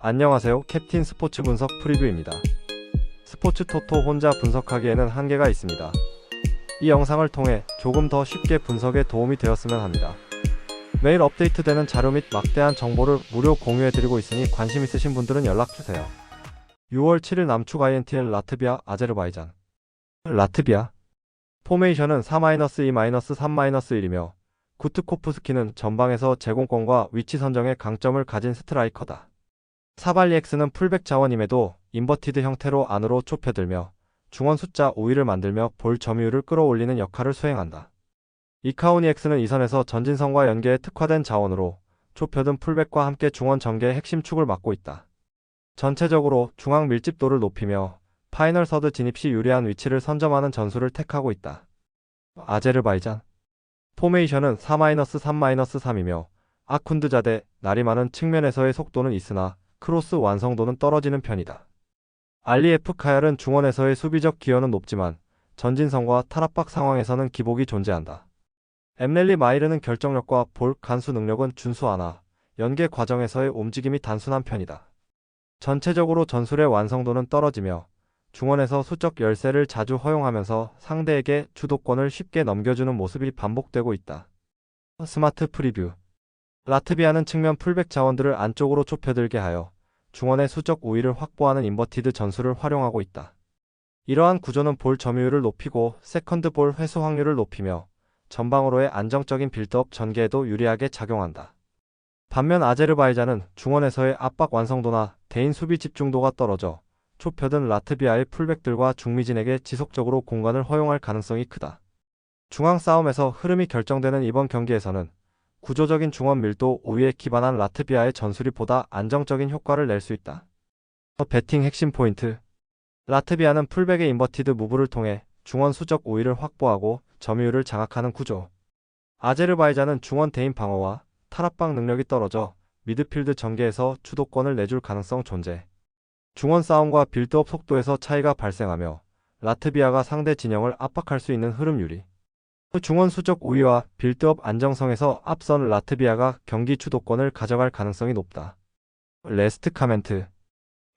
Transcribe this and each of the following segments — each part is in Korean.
안녕하세요. 캡틴 스포츠 분석 프리뷰입니다. 스포츠 토토 혼자 분석하기에는 한계가 있습니다. 이 영상을 통해 조금 더 쉽게 분석에 도움이 되었으면 합니다. 매일 업데이트되는 자료 및 막대한 정보를 무료 공유해드리고 있으니 관심 있으신 분들은 연락주세요. 6월 7일 남축 INTL 라트비아 아제르바이잔. 라트비아 포메이션은 4-2-3-1이며 구트코프스키는 전방에서 제공권과 위치 선정에 강점을 가진 스트라이커다. 사발리엑스는 풀백 자원임에도 인버티드 형태로 안으로 좁혀들며 중원 숫자 5위를 만들며 볼 점유율을 끌어올리는 역할을 수행한다. 이카오니엑스는 이선에서 전진성과 연계에 특화된 자원으로 좁혀든 풀백과 함께 중원 전개의 핵심 축을 맡고 있다. 전체적으로 중앙 밀집도를 높이며 파이널 서드 진입 시 유리한 위치를 선점하는 전술을 택하고 있다. 아제르바이잔 포메이션은 4-3-3이며 아쿤드자대, 날이 많은 측면에서의 속도는 있으나 크로스 완성도는 떨어지는 편이다. 알리에프 카얄은 중원에서의 수비적 기여는 높지만 전진성과 탈압박 상황에서는 기복이 존재한다. 엠렐리 마이르는 결정력과 볼 간수 능력은 준수하나 연계 과정에서의 움직임이 단순한 편이다. 전체적으로 전술의 완성도는 떨어지며 중원에서 수적 열세를 자주 허용하면서 상대에게 주도권을 쉽게 넘겨주는 모습이 반복되고 있다. 스마트 프리뷰 라트비아는 측면 풀백 자원들을 안쪽으로 좁혀들게 하여 중원의 수적 우위를 확보하는 인버티드 전술을 활용하고 있다. 이러한 구조는 볼 점유율을 높이고 세컨드 볼 회수 확률을 높이며 전방으로의 안정적인 빌드업 전개에도 유리하게 작용한다. 반면 아제르바이잔은 중원에서의 압박 완성도나 대인 수비 집중도가 떨어져 좁혀든 라트비아의 풀백들과 중미진에게 지속적으로 공간을 허용할 가능성이 크다. 중앙 싸움에서 흐름이 결정되는 이번 경기에서는 구조적인 중원 밀도 5위에 기반한 라트비아의 전술이 보다 안정적인 효과를 낼 수 있다. 배팅 핵심 포인트 라트비아는 풀백의 인버티드 무브를 통해 중원 수적 우위를 확보하고 점유율을 장악하는 구조. 아제르바이잔은 중원 대인 방어와 탈압박 능력이 떨어져 미드필드 전개에서 주도권을 내줄 가능성 존재. 중원 싸움과 빌드업 속도에서 차이가 발생하며 라트비아가 상대 진영을 압박할 수 있는 흐름 유리. 중원 수적 우위와 빌드업 안정성에서 앞선 라트비아가 경기 주도권을 가져갈 가능성이 높다. 레스트 카멘트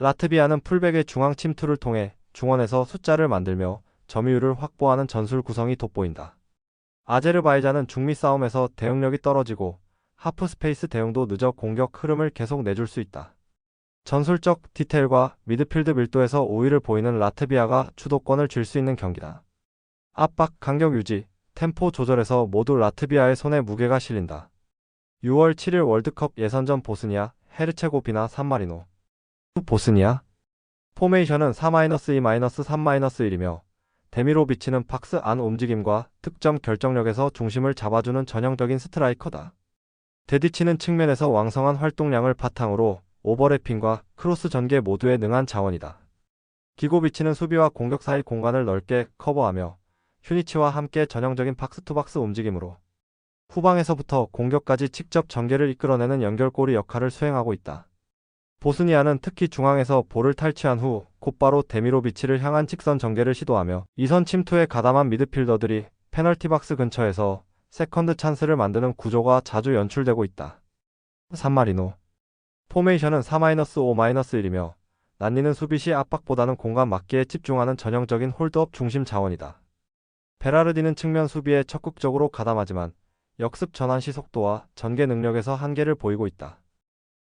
라트비아는 풀백의 중앙 침투를 통해 중원에서 숫자를 만들며 점유율을 확보하는 전술 구성이 돋보인다. 아제르바이잔은 중미 싸움에서 대응력이 떨어지고 하프 스페이스 대응도 늦어 공격 흐름을 계속 내줄 수 있다. 전술적 디테일과 미드필드 밀도에서 우위를 보이는 라트비아가 주도권을 쥘 수 있는 경기다. 압박, 간격 유지, 템포 조절에서 모두 라트비아의 손에 무게가 실린다. 6월 7일 월드컵 예선전 보스니아, 헤르체고비나 산마리노. 보스니아 포메이션은 4-2-3-1이며 데미로비치는 박스 안 움직임과 득점 결정력에서 중심을 잡아주는 전형적인 스트라이커다. 데디치는 측면에서 왕성한 활동량을 바탕으로 오버래핑과 크로스 전개 모두에 능한 자원이다. 기고비치는 수비와 공격 사이 공간을 넓게 커버하며 휴니치와 함께 전형적인 박스투박스 움직임으로 후방에서부터 공격까지 직접 전개를 이끌어내는 연결고리 역할을 수행하고 있다. 보스니아는 특히 중앙에서 볼을 탈취한 후 곧바로 데미로비치를 향한 직선 전개를 시도하며 이선 침투에 가담한 미드필더들이 페널티 박스 근처에서 세컨드 찬스를 만드는 구조가 자주 연출되고 있다. 산마리노 포메이션은 4-5-1이며 난리는 수비 시 압박보다는 공간 막기에 집중하는 전형적인 홀드업 중심 자원이다. 베라르디는 측면 수비에 적극적으로 가담하지만 역습 전환 시 속도와 전개 능력에서 한계를 보이고 있다.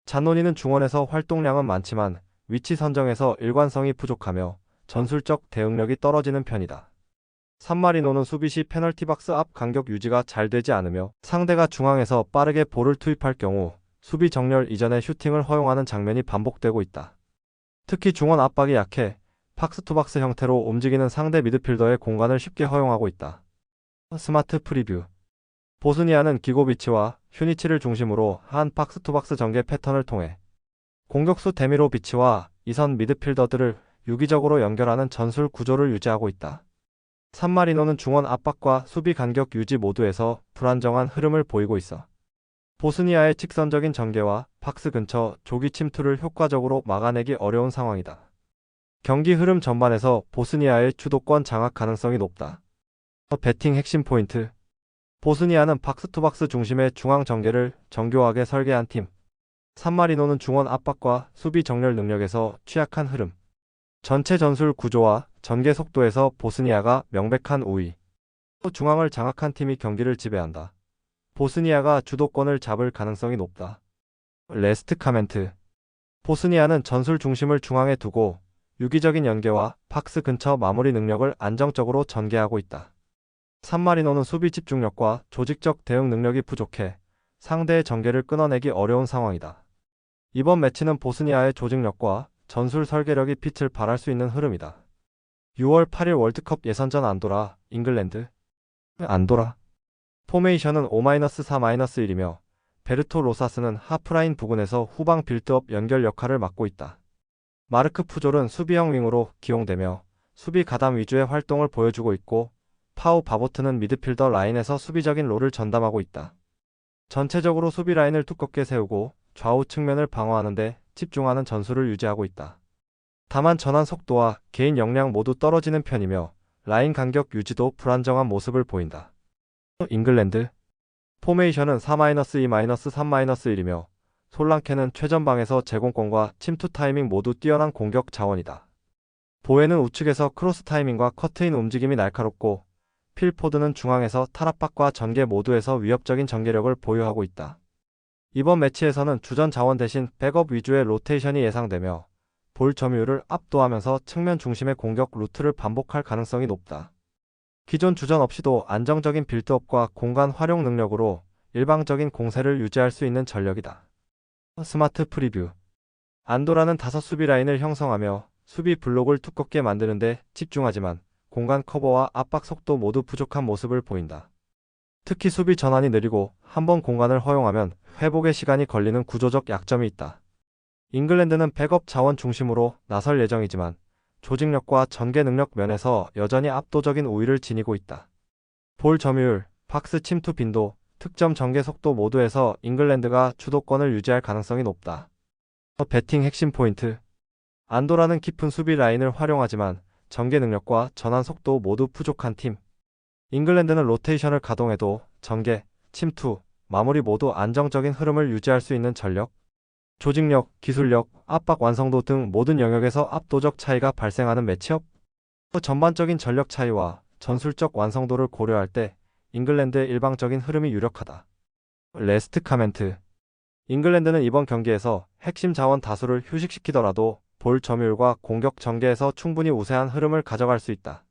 잔노니는 중원에서 활동량은 많지만 위치 선정에서 일관성이 부족하며 전술적 대응력이 떨어지는 편이다. 산마리노는 수비 시 페널티 박스 앞 간격 유지가 잘 되지 않으며 상대가 중앙에서 빠르게 볼을 투입할 경우 수비 정렬 이전에 슈팅을 허용하는 장면이 반복되고 있다. 특히 중원 압박이 약해 박스투박스 형태로 움직이는 상대 미드필더의 공간을 쉽게 허용하고 있다. 스마트 프리뷰 보스니아는 기고비치와 휴니치를 중심으로 한 박스투박스 전개 패턴을 통해 공격수 데미로비치와 이선 미드필더들을 유기적으로 연결하는 전술 구조를 유지하고 있다. 산마리노는 중원 압박과 수비 간격 유지 모두에서 불안정한 흐름을 보이고 있어 보스니아의 직선적인 전개와 박스 근처 조기 침투를 효과적으로 막아내기 어려운 상황이다. 경기 흐름 전반에서 보스니아의 주도권 장악 가능성이 높다. 배팅 핵심 포인트 보스니아는 박스투박스 중심의 중앙 전개를 정교하게 설계한 팀. 산마리노는 중원 압박과 수비 정렬 능력에서 취약한 흐름. 전체 전술 구조와 전개 속도에서 보스니아가 명백한 우위. 중앙을 장악한 팀이 경기를 지배한다. 보스니아가 주도권을 잡을 가능성이 높다. 레스트 카멘트. 보스니아는 전술 중심을 중앙에 두고 유기적인 연계와 박스 근처 마무리 능력을 안정적으로 전개하고 있다. 산마리노는 수비 집중력과 조직적 대응 능력이 부족해 상대의 전개를 끊어내기 어려운 상황이다. 이번 매치는 보스니아의 조직력과 전술 설계력이 빛을 발할 수 있는 흐름이다. 6월 8일 월드컵 예선전 안도라, 잉글랜드. 안도라. 포메이션은 5-4-1이며 베르토 로사스는 하프라인 부근에서 후방 빌드업 연결 역할을 맡고 있다. 마르크 푸졸은 수비형 윙으로 기용되며 수비 가담 위주의 활동을 보여주고 있고 파우 바보트는 미드필더 라인에서 수비적인 롤을 전담하고 있다. 전체적으로 수비 라인을 두껍게 세우고 좌우 측면을 방어하는 데 집중하는 전술을 유지하고 있다. 다만 전환 속도와 개인 역량 모두 떨어지는 편이며 라인 간격 유지도 불안정한 모습을 보인다. 잉글랜드. 포메이션은 4-2-3-1이며 솔랑케는 최전방에서 제공권과 침투 타이밍 모두 뛰어난 공격 자원이다. 보에는 우측에서 크로스 타이밍과 커트인 움직임이 날카롭고 필포드는 중앙에서 탈압박과 전개 모두에서 위협적인 전개력을 보유하고 있다. 이번 매치에서는 주전 자원 대신 백업 위주의 로테이션이 예상되며 볼 점유율을 압도하면서 측면 중심의 공격 루트를 반복할 가능성이 높다. 기존 주전 없이도 안정적인 빌드업과 공간 활용 능력으로 일방적인 공세를 유지할 수 있는 전력이다. 스마트 프리뷰. 안도라는 5수비 라인을 형성하며 수비 블록을 두껍게 만드는데 집중하지만 공간 커버와 압박 속도 모두 부족한 모습을 보인다. 특히 수비 전환이 느리고 한번 공간을 허용하면 회복의 시간이 걸리는 구조적 약점이 있다. 잉글랜드는 백업 자원 중심으로 나설 예정이지만 조직력과 전개 능력 면에서 여전히 압도적인 우위를 지니고 있다. 볼 점유율, 박스 침투 빈도, 득점 전개 속도 모두에서 잉글랜드가 주도권을 유지할 가능성이 높다. 배팅 핵심 포인트. 안도라는 깊은 수비 라인을 활용하지만 전개 능력과 전환 속도 모두 부족한 팀. 잉글랜드는 로테이션을 가동해도 전개, 침투, 마무리 모두 안정적인 흐름을 유지할 수 있는 전력, 조직력, 기술력, 압박 완성도 등 모든 영역에서 압도적 차이가 발생하는 매치업. 전반적인 전력 차이와 전술적 완성도를 고려할 때 잉글랜드의 일방적인 흐름이 유력하다. 레스트 카멘트. 잉글랜드는 이번 경기에서 핵심 자원 다수를 휴식시키더라도 볼 점유율과 공격 전개에서 충분히 우세한 흐름을 가져갈 수 있다.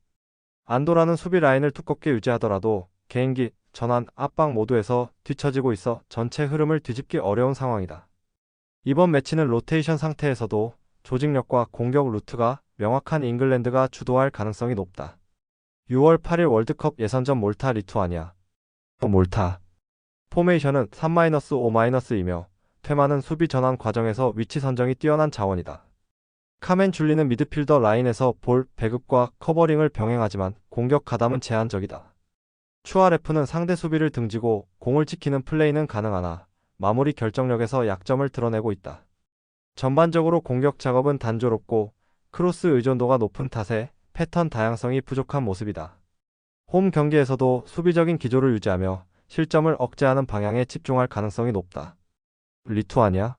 안도라는 수비 라인을 두껍게 유지하더라도 개인기, 전환, 압박 모두에서 뒤처지고 있어 전체 흐름을 뒤집기 어려운 상황이다. 이번 매치는 로테이션 상태에서도 조직력과 공격 루트가 명확한 잉글랜드가 주도할 가능성이 높다. 6월 8일 월드컵 예선전 몰타 리투아니아. 몰타. 포메이션은 3-5-이며 퇴마는 수비 전환 과정에서 위치 선정이 뛰어난 자원이다. 카멘 줄리는 미드필더 라인에서 볼, 배급과 커버링을 병행하지만 공격 가담은 제한적이다. 추아레프는 상대 수비를 등지고 공을 지키는 플레이는 가능하나 마무리 결정력에서 약점을 드러내고 있다. 전반적으로 공격 작업은 단조롭고 크로스 의존도가 높은 탓에 패턴 다양성이 부족한 모습이다. 홈 경기에서도 수비적인 기조를 유지하며 실점을 억제하는 방향에 집중할 가능성이 높다. 리투아니아.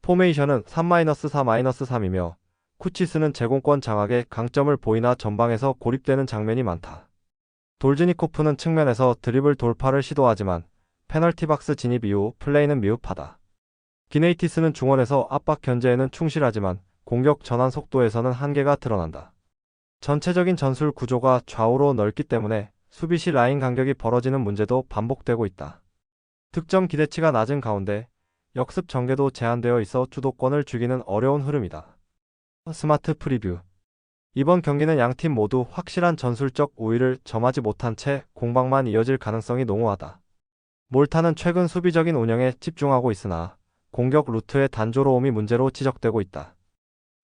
포메이션은 3-4-3이며 쿠치스는 제공권 장악에 강점을 보이나 전방에서 고립되는 장면이 많다. 돌즈니코프는 측면에서 드리블 돌파를 시도하지만 페널티 박스 진입 이후 플레이는 미흡하다. 기네이티스는 중원에서 압박 견제에는 충실하지만 공격 전환 속도에서는 한계가 드러난다. 전체적인 전술 구조가 좌우로 넓기 때문에 수비 시 라인 간격이 벌어지는 문제도 반복되고 있다. 득점 기대치가 낮은 가운데 역습 전개도 제한되어 있어 주도권을 주기는 어려운 흐름이다. 스마트 프리뷰. 이번 경기는 양팀 모두 확실한 전술적 우위를 점하지 못한 채 공방만 이어질 가능성이 농후하다. 몰타는 최근 수비적인 운영에 집중하고 있으나 공격 루트의 단조로움이 문제로 지적되고 있다.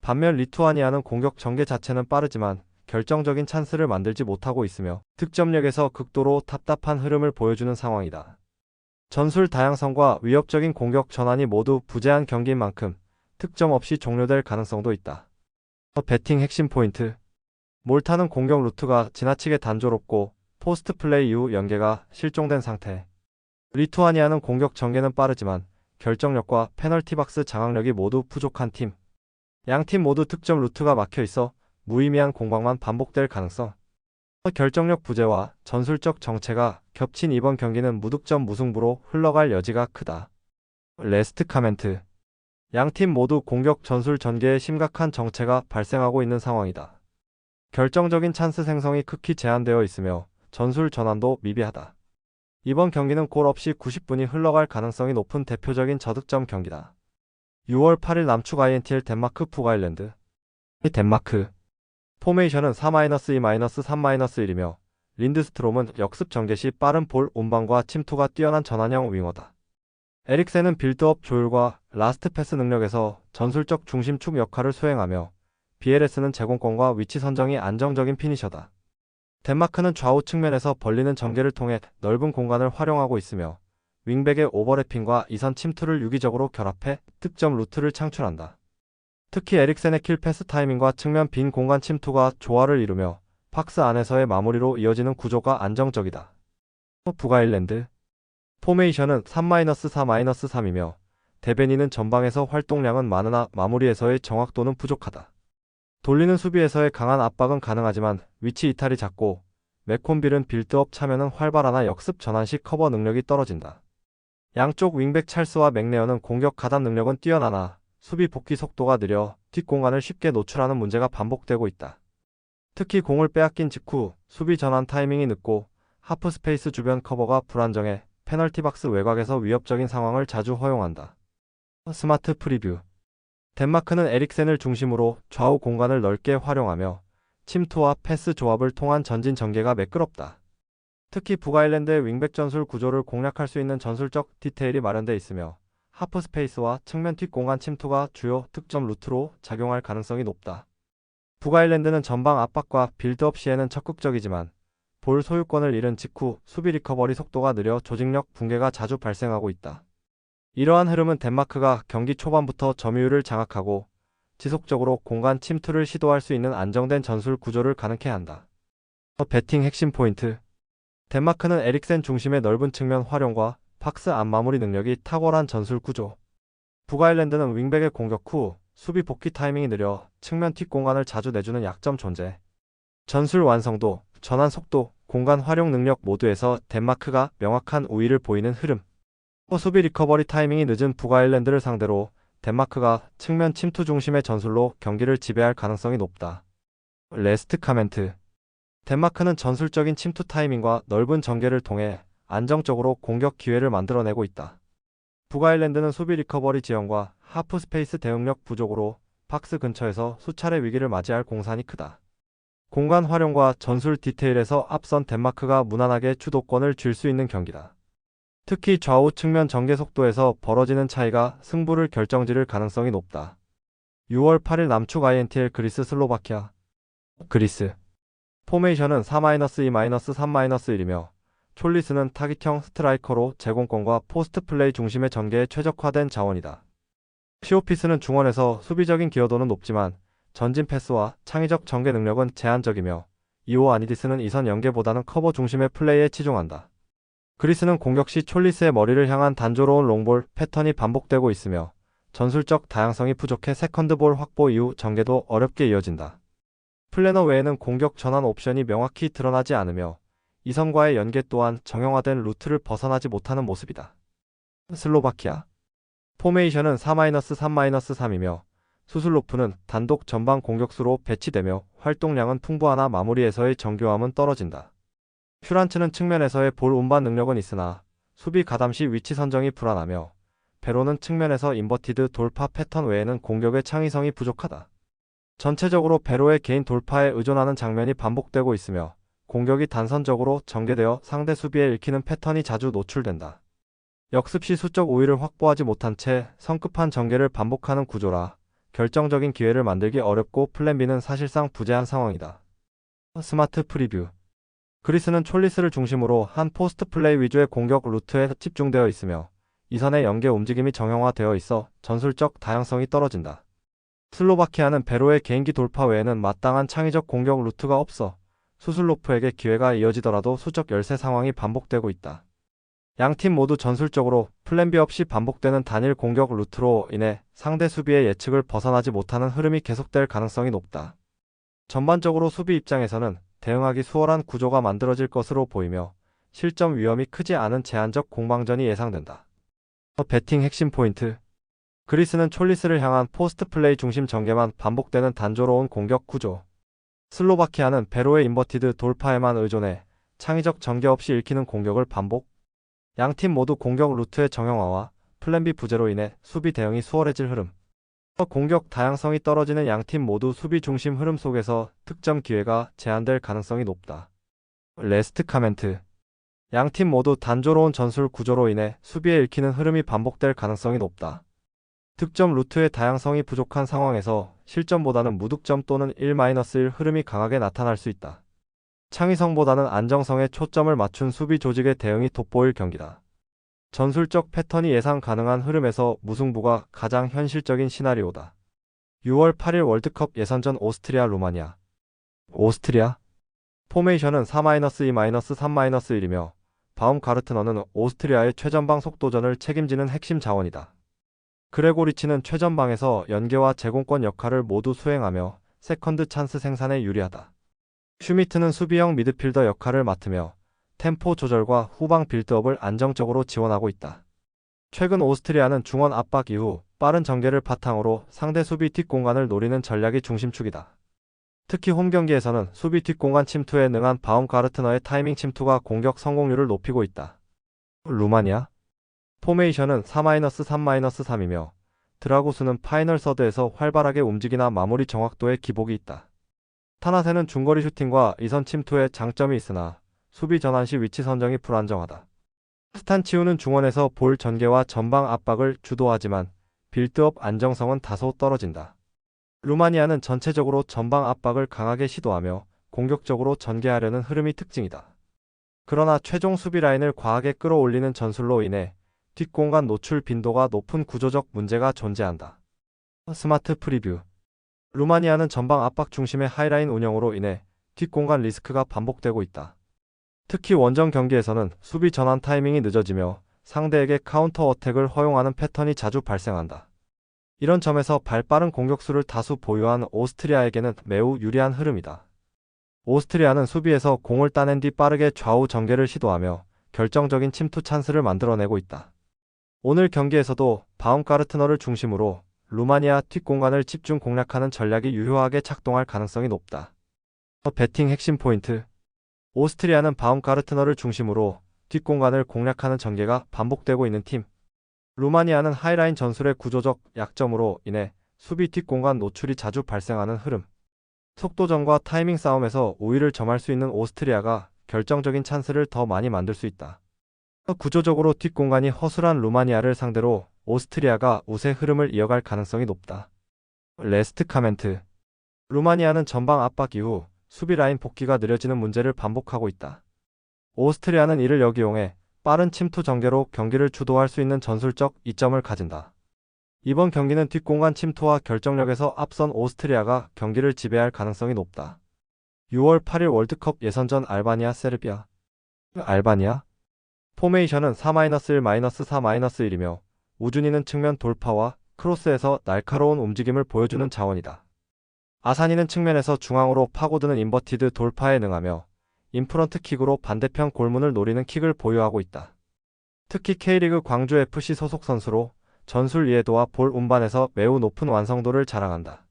반면 리투아니아는 공격 전개 자체는 빠르지만 결정적인 찬스를 만들지 못하고 있으며 득점력에서 극도로 답답한 흐름을 보여주는 상황이다. 전술 다양성과 위협적인 공격 전환이 모두 부재한 경기인 만큼 득점 없이 종료될 가능성도 있다. 배팅 핵심 포인트. 몰타는 공격 루트가 지나치게 단조롭고 포스트 플레이 이후 연계가 실종된 상태. 리투아니아는 공격 전개는 빠르지만 결정력과 페널티 박스 장악력이 모두 부족한 팀. 양팀 모두 득점 루트가 막혀 있어 무의미한 공방만 반복될 가능성. 결정력 부재와 전술적 정체가 겹친 이번 경기는 무득점 무승부로 흘러갈 여지가 크다. 레스트 카멘트. 양팀 모두 공격 전술 전개에 심각한 정체가 발생하고 있는 상황이다. 결정적인 찬스 생성이 극히 제한되어 있으며 전술 전환도 미비하다. 이번 경기는 골 없이 90분이 흘러갈 가능성이 높은 대표적인 저득점 경기다. 6월 8일 남축 INTL 덴마크 북아일랜드. 덴마크 포메이션은 4-2-3-1이며 린드스트롬은 역습 전개 시 빠른 볼 운반과 침투가 뛰어난 전환형 윙어다. 에릭센은 빌드업 조율과 라스트 패스 능력에서 전술적 중심축 역할을 수행하며 BLS는 제공권과 위치 선정이 안정적인 피니셔다. 덴마크는 좌우 측면에서 벌리는 전개를 통해 넓은 공간을 활용하고 있으며 윙백의 오버래핑과 이선 침투를 유기적으로 결합해 득점 루트를 창출한다. 특히 에릭센의 킬 패스 타이밍과 측면 빈 공간 침투가 조화를 이루며 박스 안에서의 마무리로 이어지는 구조가 안정적이다. 북아일랜드 포메이션은 3-4-3이며 데베니는 전방에서 활동량은 많으나 마무리에서의 정확도는 부족하다. 돌리는 수비에서의 강한 압박은 가능하지만 위치 이탈이 잦고 맥콘빌은 빌드업 참여는 활발하나 역습 전환 시 커버 능력이 떨어진다. 양쪽 윙백 찰스와 맥레어는 공격 가담 능력은 뛰어나나 수비 복귀 속도가 느려 뒷공간을 쉽게 노출하는 문제가 반복되고 있다. 특히 공을 빼앗긴 직후 수비 전환 타이밍이 늦고 하프 스페이스 주변 커버가 불안정해 페널티 박스 외곽에서 위협적인 상황을 자주 허용한다. 스마트 프리뷰. 덴마크는 에릭센을 중심으로 좌우 공간을 넓게 활용하며 침투와 패스 조합을 통한 전진 전개가 매끄럽다. 특히 북아일랜드의 윙백 전술 구조를 공략할 수 있는 전술적 디테일이 마련돼 있으며 하프 스페이스와 측면 뒷공간 침투가 주요 득점 루트로 작용할 가능성이 높다. 북아일랜드는 전방 압박과 빌드업 시에는 적극적이지만 볼 소유권을 잃은 직후 수비 리커버리 속도가 느려 조직력 붕괴가 자주 발생하고 있다. 이러한 흐름은 덴마크가 경기 초반부터 점유율을 장악하고 지속적으로 공간 침투를 시도할 수 있는 안정된 전술 구조를 가능케 한다. 배팅 핵심 포인트. 덴마크는 에릭센 중심의 넓은 측면 활용과 박스 안 마무리 능력이 탁월한 전술 구조. 북아일랜드는 윙백의 공격 후 수비 복귀 타이밍이 느려 측면 뒷공간을 자주 내주는 약점 존재. 전술 완성도, 전환 속도, 공간 활용 능력 모두에서 덴마크가 명확한 우위를 보이는 흐름. 수비 리커버리 타이밍이 늦은 북아일랜드를 상대로 덴마크가 측면 침투 중심의 전술로 경기를 지배할 가능성이 높다. 레스트 카멘트. 덴마크는 전술적인 침투 타이밍과 넓은 전개를 통해 안정적으로 공격 기회를 만들어내고 있다. 북아일랜드는 수비 리커버리 지연과 하프 스페이스 대응력 부족으로 박스 근처에서 수차례 위기를 맞이할 공산이 크다. 공간 활용과 전술 디테일에서 앞선 덴마크가 무난하게 주도권을 쥘 수 있는 경기다. 특히 좌우 측면 전개 속도에서 벌어지는 차이가 승부를 결정지을 가능성이 높다. 6월 8일 남축 INTL 그리스 슬로바키아. 그리스 포메이션은 4-2-3-1이며 촐리스는 타깃형 스트라이커로 제공권과 포스트 플레이 중심의 전개에 최적화된 자원이다. 시오피스는 중원에서 수비적인 기여도는 높지만 전진 패스와 창의적 전개 능력은 제한적이며 이오아니디스는 이선 연계보다는 커버 중심의 플레이에 치중한다. 그리스는 공격 시 촐리스의 머리를 향한 단조로운 롱볼 패턴이 반복되고 있으며 전술적 다양성이 부족해 세컨드볼 확보 이후 전개도 어렵게 이어진다. 플래너 외에는 공격 전환 옵션이 명확히 드러나지 않으며 이선과의 연계 또한 정형화된 루트를 벗어나지 못하는 모습이다. 슬로바키아 포메이션은 4-3-3이며 수슬로프는 단독 전방 공격수로 배치되며 활동량은 풍부하나 마무리에서의 정교함은 떨어진다. 슈란츠는 측면에서의 볼 운반 능력은 있으나 수비 가담 시 위치 선정이 불안하며 베로는 측면에서 인버티드 돌파 패턴 외에는 공격의 창의성이 부족하다. 전체적으로 베로의 개인 돌파에 의존하는 장면이 반복되고 있으며 공격이 단선적으로 전개되어 상대 수비에 읽히는 패턴이 자주 노출된다. 역습 시 수적 우위를 확보하지 못한 채 성급한 전개를 반복하는 구조라 결정적인 기회를 만들기 어렵고 플랜 B는 사실상 부재한 상황이다. 스마트 프리뷰. 그리스는 촐리스를 중심으로 한 포스트 플레이 위주의 공격 루트에 집중되어 있으며 이선의 연계 움직임이 정형화되어 있어 전술적 다양성이 떨어진다. 슬로바키아는 베로의 개인기 돌파 외에는 마땅한 창의적 공격 루트가 없어 수슬로프에게 기회가 이어지더라도 수적 열세 상황이 반복되고 있다. 양팀 모두 전술적으로 플랜 B 없이 반복되는 단일 공격 루트로 인해 상대 수비의 예측을 벗어나지 못하는 흐름이 계속될 가능성이 높다. 전반적으로 수비 입장에서는 대응하기 수월한 구조가 만들어질 것으로 보이며 실점 위험이 크지 않은 제한적 공방전이 예상된다. 배팅 핵심 포인트. 그리스는 촐리스를 향한 포스트 플레이 중심 전개만 반복되는 단조로운 공격 구조. 슬로바키아는 베로의 인버티드 돌파에만 의존해 창의적 전개 없이 읽히는 공격을 반복. 양팀 모두 공격 루트의 정형화와 플랜 B 부재로 인해 수비 대응이 수월해질 흐름. 공격 다양성이 떨어지는 양팀 모두 수비 중심 흐름 속에서 득점 기회가 제한될 가능성이 높다. 레스트 카멘트. 양팀 모두 단조로운 전술 구조로 인해 수비에 읽히는 흐름이 반복될 가능성이 높다. 득점 루트의 다양성이 부족한 상황에서 실점보다는 무득점 또는 1-1 흐름이 강하게 나타날 수 있다. 창의성보다는 안정성에 초점을 맞춘 수비 조직의 대응이 돋보일 경기다. 전술적 패턴이 예상 가능한 흐름에서 무승부가 가장 현실적인 시나리오다. 6월 8일 월드컵 예선전 오스트리아 루마니아. 오스트리아 포메이션은 4-2-3-1이며 바움가르트너는 오스트리아의 최전방 속도전을 책임지는 핵심 자원이다. 그레고리치는 최전방에서 연계와 제공권 역할을 모두 수행하며 세컨드 찬스 생산에 유리하다. 슈미트는 수비형 미드필더 역할을 맡으며 템포 조절과 후방 빌드업을 안정적으로 지원하고 있다. 최근 오스트리아는 중원 압박 이후 빠른 전개를 바탕으로 상대 수비 뒷공간을 노리는 전략이 중심축이다. 특히 홈 경기에서는 수비 뒷공간 침투에 능한 바움가르트너의 타이밍 침투가 공격 성공률을 높이고 있다. 루마니아 포메이션은 4-3-3이며 드라고스는 파이널 서드에서 활발하게 움직이나 마무리 정확도에 기복이 있다. 타나세는 중거리 슈팅과 이선 침투에 장점이 있으나 수비 전환 시 위치 선정이 불안정하다. 스탄치우는 중원에서 볼 전개와 전방 압박을 주도하지만 빌드업 안정성은 다소 떨어진다. 루마니아는 전체적으로 전방 압박을 강하게 시도하며 공격적으로 전개하려는 흐름이 특징이다. 그러나 최종 수비 라인을 과하게 끌어올리는 전술로 인해 뒷공간 노출 빈도가 높은 구조적 문제가 존재한다. 스마트 프리뷰. 루마니아는 전방 압박 중심의 하이라인 운영으로 인해 뒷공간 리스크가 반복되고 있다. 특히 원정 경기에서는 수비 전환 타이밍이 늦어지며 상대에게 카운터 어택을 허용하는 패턴이 자주 발생한다. 이런 점에서 발빠른 공격수를 다수 보유한 오스트리아에게는 매우 유리한 흐름이다. 오스트리아는 수비에서 공을 따낸 뒤 빠르게 좌우 전개를 시도하며 결정적인 침투 찬스를 만들어내고 있다. 오늘 경기에서도 바움가르트너를 중심으로 루마니아 뒷공간을 집중 공략하는 전략이 유효하게 작동할 가능성이 높다. 배팅 핵심 포인트. 오스트리아는 바움가르트너를 중심으로 뒷공간을 공략하는 전개가 반복되고 있는 팀. 루마니아는 하이라인 전술의 구조적 약점으로 인해 수비 뒷공간 노출이 자주 발생하는 흐름. 속도전과 타이밍 싸움에서 우위를 점할 수 있는 오스트리아가 결정적인 찬스를 더 많이 만들 수 있다. 구조적으로 뒷공간이 허술한 루마니아를 상대로 오스트리아가 우세 흐름을 이어갈 가능성이 높다. 레스트 카멘트. 루마니아는 전방 압박 이후 수비 라인 복귀가 느려지는 문제를 반복하고 있다. 오스트리아는 이를 역이용해 빠른 침투 전개로 경기를 주도할 수 있는 전술적 이점을 가진다. 이번 경기는 뒷공간 침투와 결정력에서 앞선 오스트리아가 경기를 지배할 가능성이 높다. 6월 8일 월드컵 예선전 알바니아 세르비아. 알바니아 포메이션은 4-1-4-1이며 우준이는 측면 돌파와 크로스에서 날카로운 움직임을 보여주는 자원이다. 아사니는 측면에서 중앙으로 파고드는 인버티드 돌파에 능하며 인프런트 킥으로 반대편 골문을 노리는 킥을 보유하고 있다. 특히 K리그 광주 FC 소속 선수로 전술 이해도와 볼 운반에서 매우 높은 완성도를 자랑한다.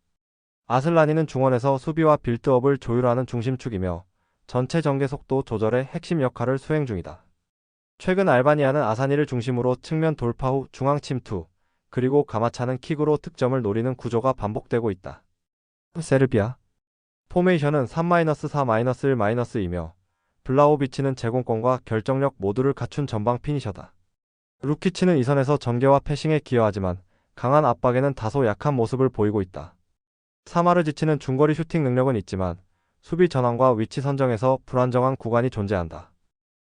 아슬라니는 중원에서 수비와 빌드업을 조율하는 중심축이며 전체 전개 속도 조절의 핵심 역할을 수행 중이다. 최근 알바니아는 아사니를 중심으로 측면 돌파 후 중앙 침투, 그리고 가마차는 킥으로 득점을 노리는 구조가 반복되고 있다. 세르비아 포메이션은 3-4-1-2이며 블라호비치는 제공권과 결정력 모두를 갖춘 전방 피니셔다. 루키치는 이선에서 전개와 패싱에 기여하지만 강한 압박에는 다소 약한 모습을 보이고 있다. 사마르지치는 중거리 슈팅 능력은 있지만 수비 전환과 위치 선정에서 불안정한 구간이 존재한다.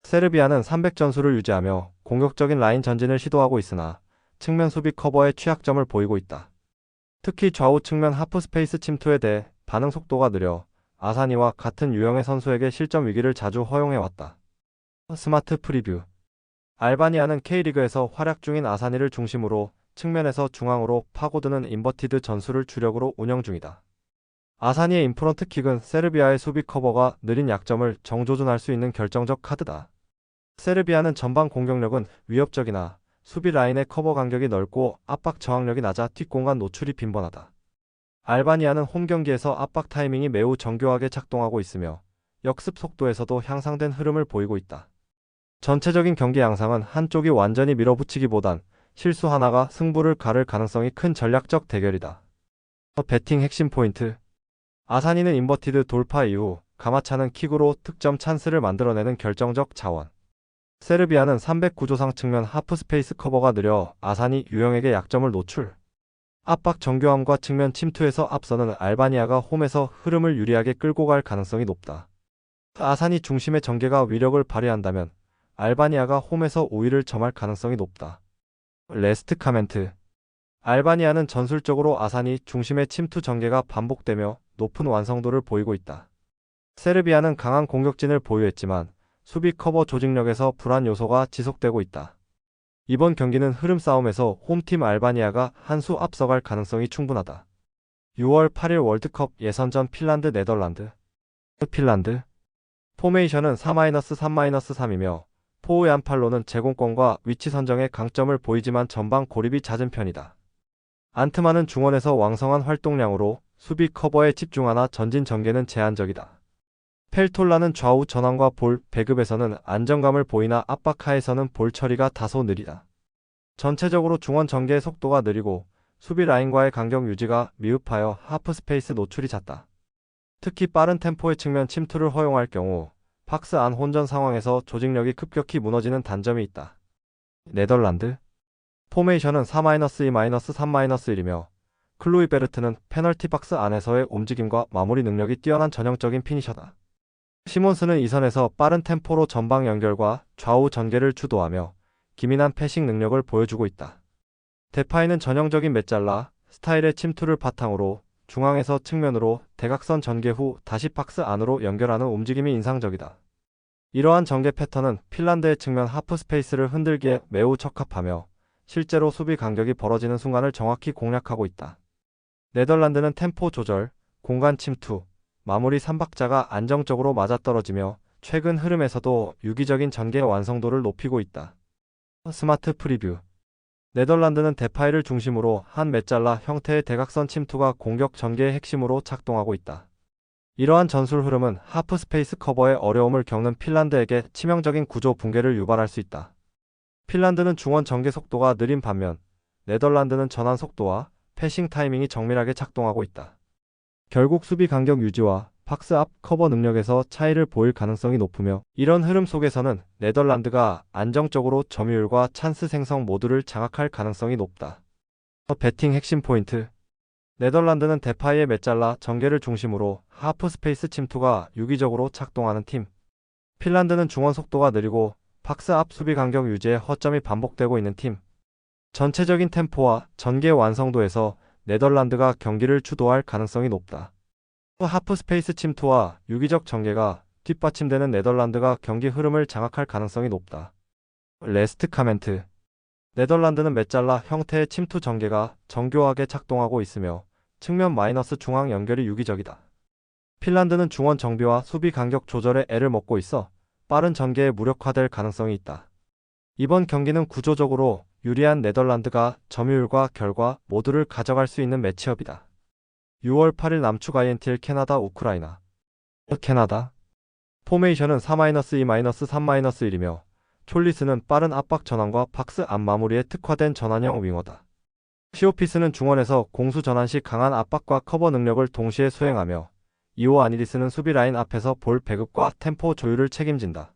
세르비아는 300 전술을 유지하며 공격적인 라인 전진을 시도하고 있으나 측면 수비 커버에 취약점을 보이고 있다. 특히 좌우 측면 하프 스페이스 침투에 대해 반응 속도가 느려 아사니와 같은 유형의 선수에게 실점 위기를 자주 허용해왔다. 스마트 프리뷰. 알바니아는 K리그에서 활약 중인 아사니를 중심으로 측면에서 중앙으로 파고드는 인버티드 전술을 주력으로 운영 중이다. 아사니의 인프런트 킥은 세르비아의 수비 커버가 느린 약점을 정조준할 수 있는 결정적 카드다. 세르비아는 전방 공격력은 위협적이나 수비 라인의 커버 간격이 넓고 압박 저항력이 낮아 뒷공간 노출이 빈번하다. 알바니아는 홈 경기에서 압박 타이밍이 매우 정교하게 작동하고 있으며 역습 속도에서도 향상된 흐름을 보이고 있다. 전체적인 경기 양상은 한쪽이 완전히 밀어붙이기보단 실수 하나가 승부를 가를 가능성이 큰 전략적 대결이다. 배팅 핵심 포인트. 아사니는 인버티드 돌파 이후 가마차는 킥으로 득점 찬스를 만들어내는 결정적 자원. 세르비아는 309조상 측면 하프 스페이스 커버가 느려 아사니 유형에게 약점을 노출. 압박 정교함과 측면 침투에서 앞서는 알바니아가 홈에서 흐름을 유리하게 끌고 갈 가능성이 높다. 아사니 중심의 전개가 위력을 발휘한다면 알바니아가 홈에서 우위를 점할 가능성이 높다. 레스트 카멘트. 알바니아는 전술적으로 아사니 중심의 침투 전개가 반복되며 높은 완성도를 보이고 있다. 세르비아는 강한 공격진을 보유했지만 수비 커버 조직력에서 불안 요소가 지속되고 있다. 이번 경기는 흐름 싸움에서 홈팀 알바니아가 한 수 앞서갈 가능성이 충분하다. 6월 8일 월드컵 예선전 핀란드 네덜란드. 핀란드 포메이션은 4-3-3-3이며 포우의 안팔로는 제공권과 위치 선정에 강점을 보이지만 전방 고립이 잦은 편이다. 안트만은 중원에서 왕성한 활동량으로 수비 커버에 집중하나 전진 전개는 제한적이다. 펠톨라는 좌우 전환과 볼 배급에서는 안정감을 보이나 압박하에서는 볼 처리가 다소 느리다. 전체적으로 중원 전개의 속도가 느리고 수비 라인과의 간격 유지가 미흡하여 하프 스페이스 노출이 잦다. 특히 빠른 템포의 측면 침투를 허용할 경우 박스 안 혼전 상황에서 조직력이 급격히 무너지는 단점이 있다. 네덜란드 포메이션은 4-2-3-1이며 클로이 베르트는 페널티 박스 안에서의 움직임과 마무리 능력이 뛰어난 전형적인 피니셔다. 시몬스는 이선에서 빠른 템포로 전방 연결과 좌우 전개를 주도하며 기민한 패싱 능력을 보여주고 있다. 데파이는 전형적인 메잘라 스타일의 침투를 바탕으로 중앙에서 측면으로 대각선 전개 후 다시 박스 안으로 연결하는 움직임이 인상적이다. 이러한 전개 패턴은 핀란드의 측면 하프 스페이스를 흔들기에 매우 적합하며 실제로 수비 간격이 벌어지는 순간을 정확히 공략하고 있다. 네덜란드는 템포 조절, 공간 침투, 마무리 3박자가 안정적으로 맞아떨어지며 최근 흐름에서도 유기적인 전개 완성도를 높이고 있다. 스마트 프리뷰. 네덜란드는 데파이를 중심으로 한 메잘라 형태의 대각선 침투가 공격 전개의 핵심으로 작동하고 있다. 이러한 전술 흐름은 하프 스페이스 커버에 어려움을 겪는 핀란드에게 치명적인 구조 붕괴를 유발할 수 있다. 핀란드는 중원 전개 속도가 느린 반면 네덜란드는 전환 속도와 패싱 타이밍이 정밀하게 작동하고 있다. 결국 수비 간격 유지와 박스 앞 커버 능력에서 차이를 보일 가능성이 높으며 이런 흐름 속에서는 네덜란드가 안정적으로 점유율과 찬스 생성 모두를 장악할 가능성이 높다. 배팅 핵심 포인트. 네덜란드는 데파이의 메잘라 전개를 중심으로 하프 스페이스 침투가 유기적으로 작동하는 팀. 핀란드는 중원 속도가 느리고 박스 앞 수비 간격 유지에 허점이 반복되고 있는 팀. 전체적인 템포와 전개 완성도에서 네덜란드가 경기를 주도할 가능성이 높다. 하프 스페이스 침투와 유기적 전개가 뒷받침되는 네덜란드가 경기 흐름을 장악할 가능성이 높다. 레스트 카멘트. 네덜란드는 메잘라 형태의 침투 전개가 정교하게 작동하고 있으며 측면 마이너스 중앙 연결이 유기적이다. 핀란드는 중원 정비와 수비 간격 조절에 애를 먹고 있어 빠른 전개에 무력화될 가능성이 있다. 이번 경기는 구조적으로 유리한 네덜란드가 점유율과 결과 모두를 가져갈 수 있는 매치업이다. 6월 8일 남축 INTL 캐나다 우크라이나. 캐나다 포메이션은 4-2-3-1이며 촐리스는 빠른 압박 전환과 박스 안 마무리에 특화된 전환형 윙어다. 시오피스는 중원에서 공수 전환 시 강한 압박과 커버 능력을 동시에 수행하며 이오 아니디스는 수비 라인 앞에서 볼 배급과 템포 조율을 책임진다.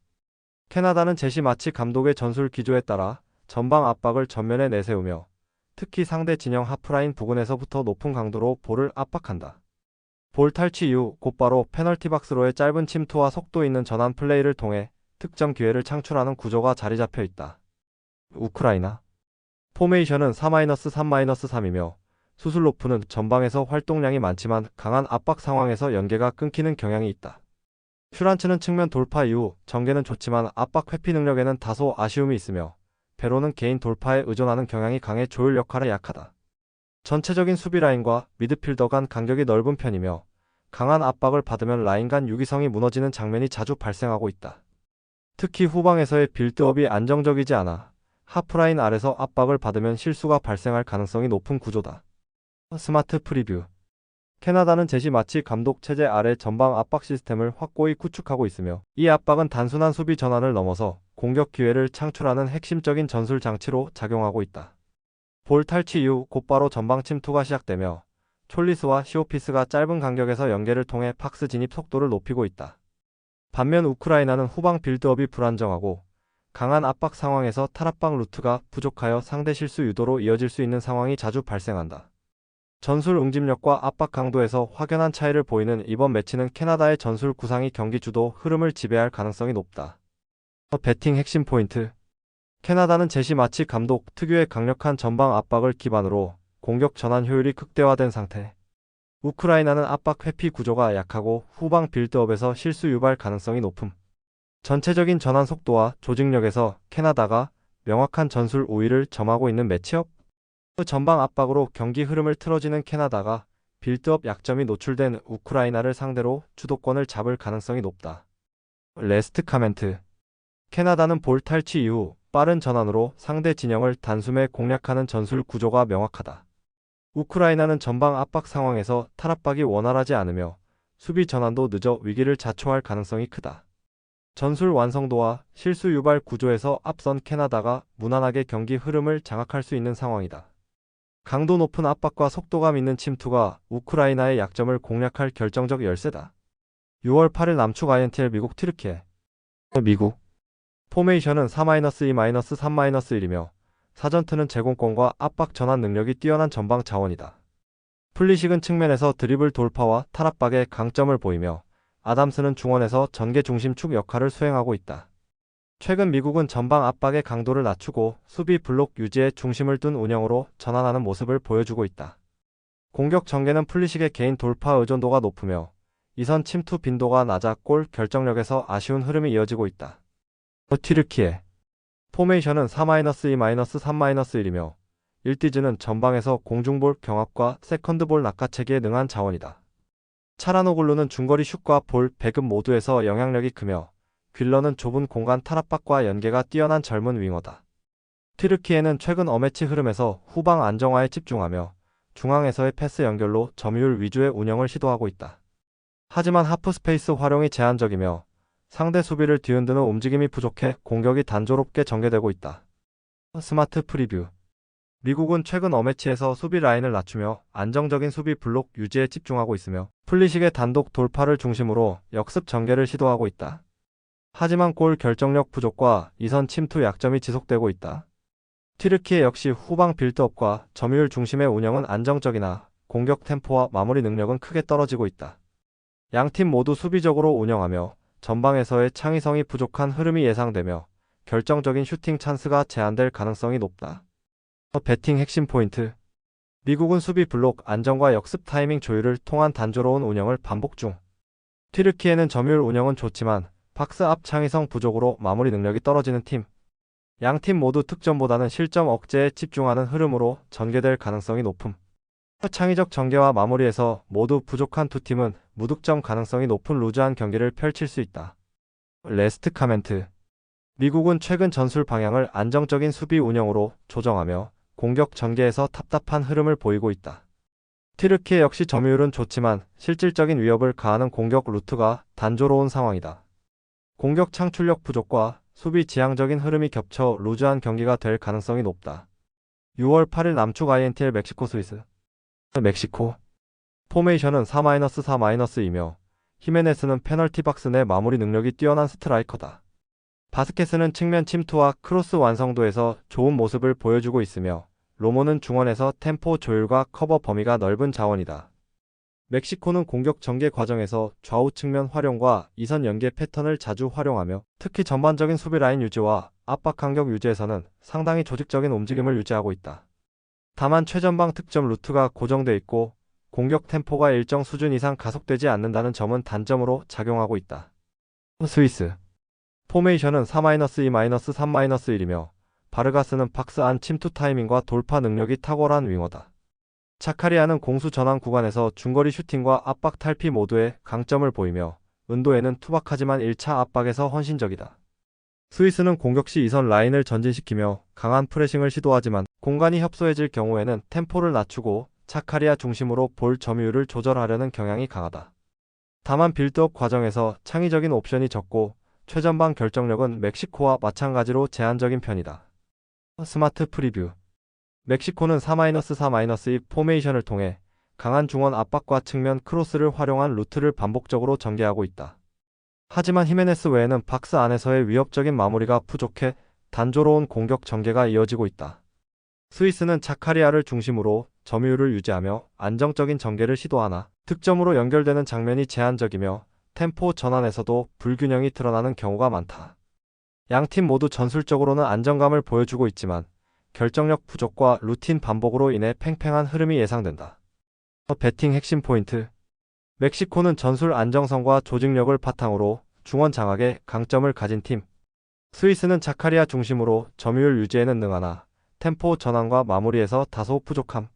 캐나다는 제시 마치 감독의 전술 기조에 따라 전방 압박을 전면에 내세우며 특히 상대 진영 하프라인 부근에서부터 높은 강도로 볼을 압박한다. 볼 탈취 이후 곧바로 페널티 박스로의 짧은 침투와 속도 있는 전환 플레이를 통해 득점 기회를 창출하는 구조가 자리 잡혀 있다. 우크라이나 포메이션은 4-3-3이며 수슬로프는 전방에서 활동량이 많지만 강한 압박 상황에서 연계가 끊기는 경향이 있다. 슈란츠는 측면 돌파 이후 전개는 좋지만 압박 회피 능력에는 다소 아쉬움이 있으며 베로는 개인 돌파에 의존하는 경향이 강해 조율 역할에 약하다. 전체적인 수비 라인과 미드필더 간 간격이 넓은 편이며 강한 압박을 받으면 라인 간 유기성이 무너지는 장면이 자주 발생하고 있다. 특히 후방에서의 빌드업이 안정적이지 않아 하프라인 아래서 압박을 받으면 실수가 발생할 가능성이 높은 구조다. 스마트 프리뷰. 캐나다는 제시 마치 감독 체제 아래 전방 압박 시스템을 확고히 구축하고 있으며 이 압박은 단순한 수비 전환을 넘어서 공격 기회를 창출하는 핵심적인 전술 장치로 작용하고 있다. 볼 탈취 이후 곧바로 전방 침투가 시작되며 촐리스와 시오피스가 짧은 간격에서 연계를 통해 박스 진입 속도를 높이고 있다. 반면 우크라이나는 후방 빌드업이 불안정하고 강한 압박 상황에서 탈압박 루트가 부족하여 상대 실수 유도로 이어질 수 있는 상황이 자주 발생한다. 전술 응집력과 압박 강도에서 확연한 차이를 보이는 이번 매치는 캐나다의 전술 구상이 경기 주도 흐름을 지배할 가능성이 높다. 배팅 핵심 포인트. 캐나다는 제시 마치 감독 특유의 강력한 전방 압박을 기반으로 공격 전환 효율이 극대화된 상태. 우크라이나는 압박 회피 구조가 약하고 후방 빌드업에서 실수 유발 가능성이 높음. 전체적인 전환 속도와 조직력에서 캐나다가 명확한 전술 우위를 점하고 있는 매치업. 전방 압박으로 경기 흐름을 틀어지는 캐나다가 빌드업 약점이 노출된 우크라이나를 상대로 주도권을 잡을 가능성이 높다. 레스트 카멘트. 캐나다는 볼 탈취 이후 빠른 전환으로 상대 진영을 단숨에 공략하는 전술 구조가 명확하다. 우크라이나는 전방 압박 상황에서 탈압박이 원활하지 않으며 수비 전환도 늦어 위기를 자초할 가능성이 크다. 전술 완성도와 실수 유발 구조에서 앞선 캐나다가 무난하게 경기 흐름을 장악할 수 있는 상황이다. 강도 높은 압박과 속도감 있는 침투가 우크라이나의 약점을 공략할 결정적 열쇠다. 6월 8일 남축 INTL 미국 튀르키예. 미국. 포메이션은 4-2-3-1이며 사전트는 제공권과 압박 전환 능력이 뛰어난 전방 자원이다. 플리식은 측면에서 드리블 돌파와 탈압박의 강점을 보이며 아담스는 중원에서 전개 중심축 역할을 수행하고 있다. 최근 미국은 전방 압박의 강도를 낮추고 수비 블록 유지에 중심을 둔 운영으로 전환하는 모습을 보여주고 있다. 공격 전개는 플리식의 개인 돌파 의존도가 높으며 이선 침투 빈도가 낮아 골 결정력에서 아쉬운 흐름이 이어지고 있다. 튀르키예. 포메이션은 4-2-3-1이며 일디즈는 전방에서 공중볼 경합과 세컨드볼 낚아채기에 능한 자원이다. 차라노글루는 중거리 슛과 볼 배급 모두에서 영향력이 크며 퀼러는 좁은 공간 탈압박과 연계가 뛰어난 젊은 윙어다. 튀르키예는 최근 어매치 흐름에서 후방 안정화에 집중하며 중앙에서의 패스 연결로 점유율 위주의 운영을 시도하고 있다. 하지만 하프 스페이스 활용이 제한적이며 상대 수비를 뒤흔드는 움직임이 부족해 공격이 단조롭게 전개되고 있다. 스마트 프리뷰. 미국은 최근 어매치에서 수비 라인을 낮추며 안정적인 수비 블록 유지에 집중하고 있으며 플리식의 단독 돌파를 중심으로 역습 전개를 시도하고 있다. 하지만 골 결정력 부족과 이선 침투 약점이 지속되고 있다. 튀르키예 역시 후방 빌드업과 점유율 중심의 운영은 안정적이나 공격 템포와 마무리 능력은 크게 떨어지고 있다. 양팀 모두 수비적으로 운영하며 전방에서의 창의성이 부족한 흐름이 예상되며 결정적인 슈팅 찬스가 제한될 가능성이 높다. 배팅 핵심 포인트. 미국은 수비 블록 안정과 역습 타이밍 조율을 통한 단조로운 운영을 반복 중. 튀르키예는 점유율 운영은 좋지만 박스 앞 창의성 부족으로 마무리 능력이 떨어지는 팀. 양팀 모두 득점보다는 실점 억제에 집중하는 흐름으로 전개될 가능성이 높음. 창의적 전개와 마무리에서 모두 부족한 두 팀은 무득점 가능성이 높은 루즈한 경기를 펼칠 수 있다. 레스트 카멘트. 미국은 최근 전술 방향을 안정적인 수비 운영으로 조정하며 공격 전개에서 답답한 흐름을 보이고 있다. 튀르키예 역시 점유율은 좋지만 실질적인 위협을 가하는 공격 루트가 단조로운 상황이다. 공격 창출력 부족과 수비 지향적인 흐름이 겹쳐 루즈한 경기가 될 가능성이 높다. 6월 8일 남축 INTL 멕시코 스위스. 멕시코. 포메이션은 4-4-2이며 히메네스는 페널티 박스 내 마무리 능력이 뛰어난 스트라이커다. 바스케스는 측면 침투와 크로스 완성도에서 좋은 모습을 보여주고 있으며 로모는 중원에서 템포 조율과 커버 범위가 넓은 자원이다. 멕시코는 공격 전개 과정에서 좌우 측면 활용과 이선 연계 패턴을 자주 활용하며 특히 전반적인 수비 라인 유지와 압박 간격 유지에서는 상당히 조직적인 움직임을 유지하고 있다. 다만 최전방 득점 루트가 고정돼 있고 공격 템포가 일정 수준 이상 가속되지 않는다는 점은 단점으로 작용하고 있다. 스위스 포메이션은 4-2-3-1이며 바르가스는 박스 안 침투 타이밍과 돌파 능력이 탁월한 윙어다. 차카리아는 공수 전환 구간에서 중거리 슈팅과 압박 탈피 모두에 강점을 보이며 은도에는 투박하지만 1차 압박에서 헌신적이다. 스위스는 공격 시 2선 라인을 전진시키며 강한 프레싱을 시도하지만 공간이 협소해질 경우에는 템포를 낮추고 차카리아 중심으로 볼 점유율을 조절하려는 경향이 강하다. 다만 빌드업 과정에서 창의적인 옵션이 적고 최전방 결정력은 멕시코와 마찬가지로 제한적인 편이다. 스마트 프리뷰 멕시코는 4-4-2 포메이션을 통해 강한 중원 압박과 측면 크로스를 활용한 루트를 반복적으로 전개하고 있다. 하지만 히메네스 외에는 박스 안에서의 위협적인 마무리가 부족해 단조로운 공격 전개가 이어지고 있다. 스위스는 차카리아를 중심으로 점유율을 유지하며 안정적인 전개를 시도하나 득점으로 연결되는 장면이 제한적이며 템포 전환에서도 불균형이 드러나는 경우가 많다. 양팀 모두 전술적으로는 안정감을 보여주고 있지만 결정력 부족과 루틴 반복으로 인해 팽팽한 흐름이 예상된다. 배팅 핵심 포인트 멕시코는 전술 안정성과 조직력을 바탕으로 중원 장악에 강점을 가진 팀. 스위스는 차카리아 중심으로 점유율 유지에는 능하나 템포 전환과 마무리에서 다소 부족함.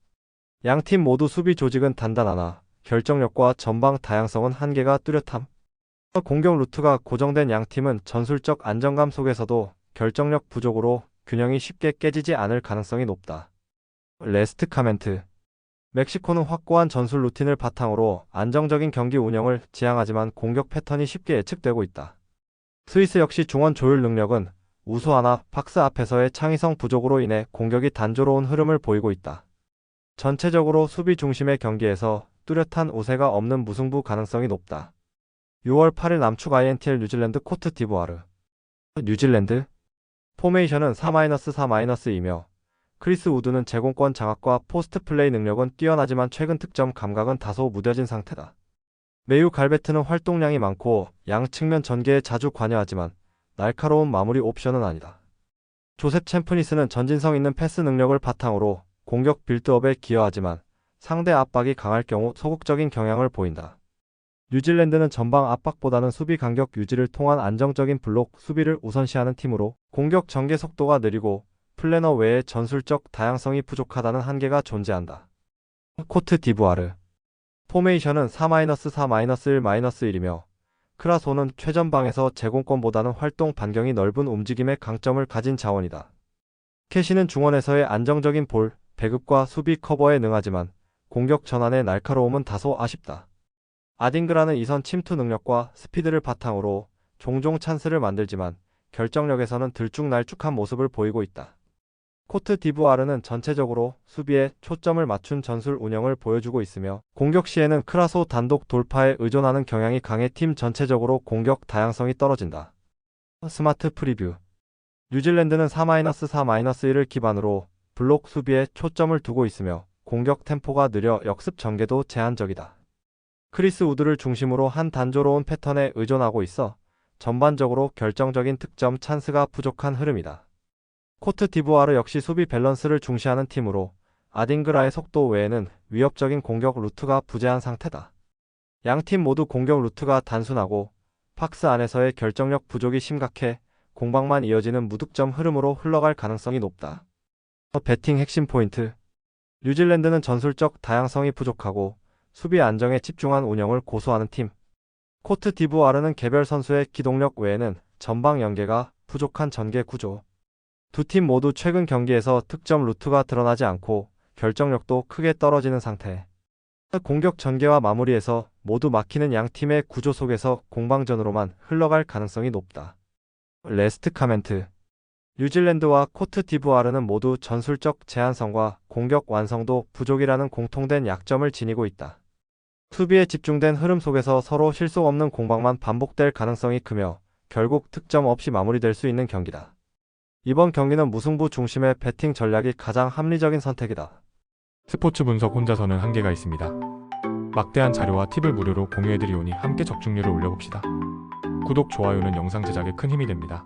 양팀 모두 수비 조직은 단단하나 결정력과 전방 다양성은 한계가 뚜렷함. 공격 루트가 고정된 양팀은 전술적 안정감 속에서도 결정력 부족으로 균형이 쉽게 깨지지 않을 가능성이 높다. 레스트 카멘트 멕시코는 확고한 전술 루틴을 바탕으로 안정적인 경기 운영을 지향하지만 공격 패턴이 쉽게 예측되고 있다. 스위스 역시 중원 조율 능력은 우수하나 박스 앞에서의 창의성 부족으로 인해 공격이 단조로운 흐름을 보이고 있다. 전체적으로 수비 중심의 경기에서 뚜렷한 우세가 없는 무승부 가능성이 높다. 6월 8일 남축 INTL 뉴질랜드 코트 디부아르 뉴질랜드 포메이션은 4-4-2이며 크리스 우드는 제공권 장악과 포스트 플레이 능력은 뛰어나지만 최근 득점 감각은 다소 무뎌진 상태다. 메유 갈베트는 활동량이 많고 양 측면 전개에 자주 관여하지만 날카로운 마무리 옵션은 아니다. 조셉 챔프니스는 전진성 있는 패스 능력을 바탕으로 공격 빌드업에 기여하지만 상대 압박이 강할 경우 소극적인 경향을 보인다. 뉴질랜드는 전방 압박보다는 수비 간격 유지를 통한 안정적인 블록 수비를 우선시하는 팀으로 공격 전개 속도가 느리고 플래너 외에 전술적 다양성이 부족하다는 한계가 존재한다. 코트 디부아르 포메이션은 4-4-1-1이며 크라소는 최전방에서 제공권보다는 활동 반경이 넓은 움직임에 강점을 가진 자원이다. 캐시는 중원에서의 안정적인 볼, 배급과 수비 커버에 능하지만 공격 전환의 날카로움은 다소 아쉽다. 아딩그라는 이선 침투 능력과 스피드를 바탕으로 종종 찬스를 만들지만 결정력에서는 들쭉날쭉한 모습을 보이고 있다. 코트 디부아르는 전체적으로 수비에 초점을 맞춘 전술 운영을 보여주고 있으며 공격 시에는 크라소 단독 돌파에 의존하는 경향이 강해 팀 전체적으로 공격 다양성이 떨어진다. 스마트 프리뷰 뉴질랜드는 4-4-1을 기반으로 블록 수비에 초점을 두고 있으며 공격 템포가 느려 역습 전개도 제한적이다. 크리스 우드를 중심으로 한 단조로운 패턴에 의존하고 있어 전반적으로 결정적인 득점 찬스가 부족한 흐름이다. 코트 디부아르 역시 수비 밸런스를 중시하는 팀으로 아딩그라의 속도 외에는 위협적인 공격 루트가 부재한 상태다. 양팀 모두 공격 루트가 단순하고 박스 안에서의 결정력 부족이 심각해 공방만 이어지는 무득점 흐름으로 흘러갈 가능성이 높다. 배팅 핵심 포인트 뉴질랜드는 전술적 다양성이 부족하고 수비 안정에 집중한 운영을 고수하는 팀. 코트 디부아르는 개별 선수의 기동력 외에는 전방 연계가 부족한 전개 구조. 두 팀 모두 최근 경기에서 득점 루트가 드러나지 않고 결정력도 크게 떨어지는 상태. 공격 전개와 마무리에서 모두 막히는 양 팀의 구조 속에서 공방전으로만 흘러갈 가능성이 높다. 레스트 카멘트 뉴질랜드와 코트 디부아르는 모두 전술적 제한성과 공격 완성도 부족이라는 공통된 약점을 지니고 있다. 수비에 집중된 흐름 속에서 서로 실속 없는 공방만 반복될 가능성이 크며 결국 득점 없이 마무리될 수 있는 경기다. 이번 경기는 무승부 중심의 배팅 전략이 가장 합리적인 선택이다. 스포츠 분석 혼자서는 한계가 있습니다. 막대한 자료와 팁을 무료로 공유해드리오니 함께 적중률을 올려봅시다. 구독, 좋아요는 영상 제작에 큰 힘이 됩니다.